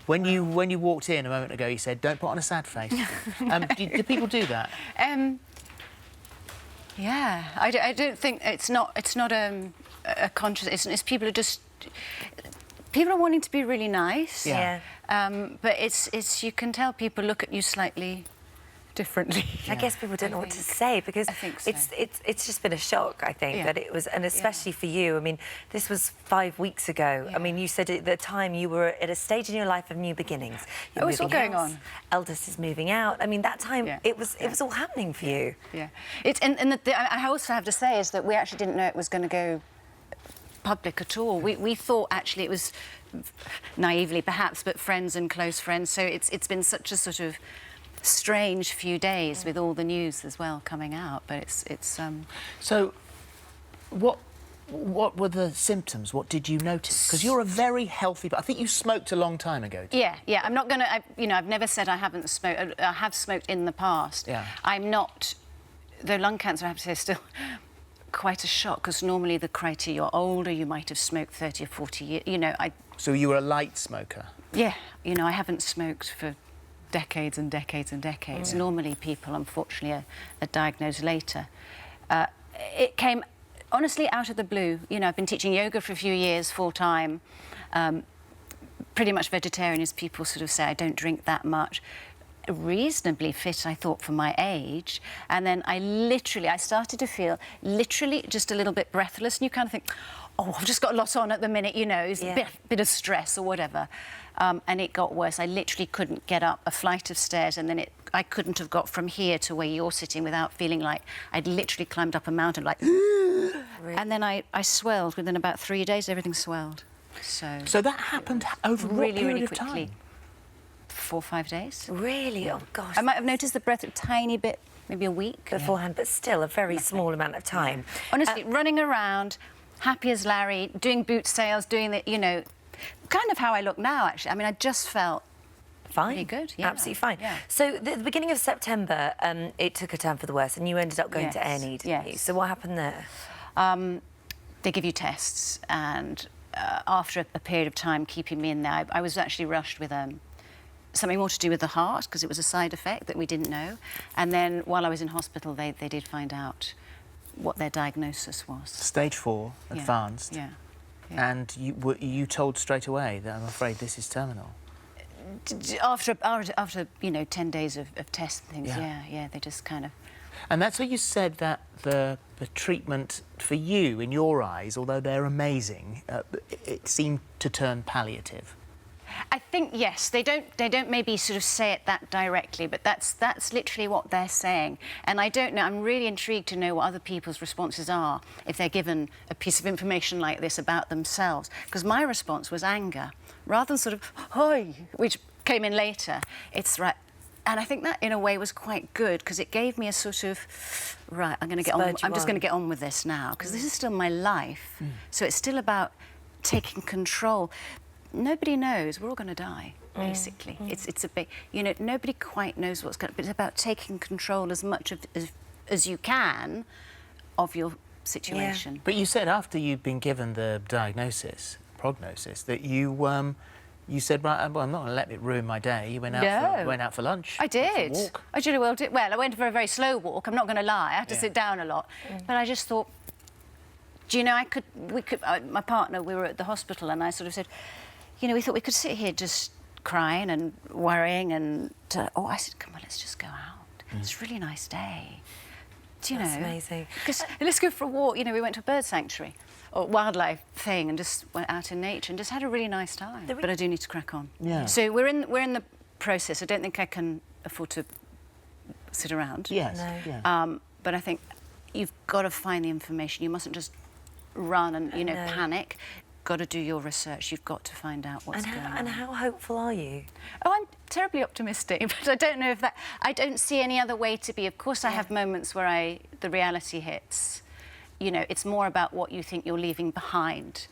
When you walked in a moment ago, you said, "Don't put on a sad face." Do people do that? Yeah, I don't think it's not a conscious. It's people are just people are wanting to be really nice. Yeah. But it's you can tell people look at you slightly differently. I guess people don't know what to say because I think so. it's just been a shock, I think, that it was, and especially for you. I mean, this was 5 weeks ago. I mean, you said at the time you were at a stage in your life of new beginnings. Oh, what's all going on? Eldest is moving out. I mean, that time it was all happening for you. Yeah. It's I also have to say is that we actually didn't know it was going to go public at all. We thought actually it was naively perhaps, but friends and close friends. So it's been such a sort of strange few days with all the news as well coming out, but it's So, what were the symptoms? What did you notice? Because you're a very healthy. I think you smoked a long time ago. Yeah. I'm not going to. I've never said I haven't smoked. I have smoked in the past. Yeah. I'm not. Though lung cancer, I have to say, is still quite a shock because normally the criteria you're older, you might have smoked 30 or 40 years. So you were a light smoker. Yeah. I haven't smoked for decades and decades and decades. Normally people, unfortunately, are diagnosed later. It came, honestly, out of the blue. I've been teaching yoga for a few years, full-time, pretty much vegetarian, as people sort of say. I don't drink that much. Reasonably fit, I thought, for my age. And then I started to feel literally just a little bit breathless, and you kind of think, oh, I've just got a lot on at the minute, it's a bit of stress or whatever. And it got worse. I literally couldn't get up a flight of stairs, and then I couldn't have got from here to where you're sitting without feeling like I'd literally climbed up a mountain, like... Really? And then I swelled. Within about 3 days, everything swelled. So that happened over what period of time? 4 or 5 days. Really? Oh, gosh. I might have noticed the breath a tiny bit, maybe a week. Beforehand, but still a very small amount of time. Honestly, running around, happy as Larry, doing boot sales, doing the, kind of how I look now, actually. I mean, I just felt fine. Pretty good, Absolutely fine. Yeah. So, the beginning of September, it took a turn for the worse, and you ended up going to A&E, didn't you? So what happened there? They give you tests, and after a period of time keeping me in there, I was actually rushed with something more to do with the heart, because it was a side effect that we didn't know. And then, while I was in hospital, they did find out what their diagnosis was. Stage 4, advanced. Yeah. And you told straight away that I'm afraid this is terminal. After 10 days of tests and things, they just kind of... And that's where you said that the treatment for you, in your eyes, although they're amazing, it seemed to turn palliative. I think, yes, they don't maybe sort of say it that directly, but that's literally what they're saying. And I don't know, I'm really intrigued to know what other people's responses are if they're given a piece of information like this about themselves. Because my response was anger, rather than sort of, "Hi," which came in later. It's right. And I think that, in a way, was quite good, because it gave me a sort of, right, I'm just going to get on with this now, because this is still my life. So it's still about taking control. Nobody knows. We're all going to die, basically. It's a big... nobody quite knows what's going to... But it's about taking control as much as you can of your situation. Yeah. But you said after you'd been given the prognosis, that you said, right, well, I'm not going to let it ruin my day. You went out for lunch. I did. For a walk. I really well did. Well, I went for a very slow walk. I'm not going to lie. I had to sit down a lot. But I just thought, do you know, my partner, we were at the hospital, and I sort of said, we thought we could sit here just crying and worrying, and I said, come on, let's just go out. It's a really nice day. Do you know? That's amazing. Because let's go for a walk. We went to a bird sanctuary or wildlife thing and just went out in nature and just had a really nice time. But I do need to crack on. Yeah. So we're in the process. I don't think I can afford to sit around. Yes. No. Yeah. But I think you've got to find the information. You mustn't just run and panic. Got to do your research. You've got to find out what's going on. And how hopeful are you? Oh, I'm terribly optimistic, but I don't know if that... I don't see any other way to be. Of course, I have moments where the reality hits. It's more about what you think you're leaving behind.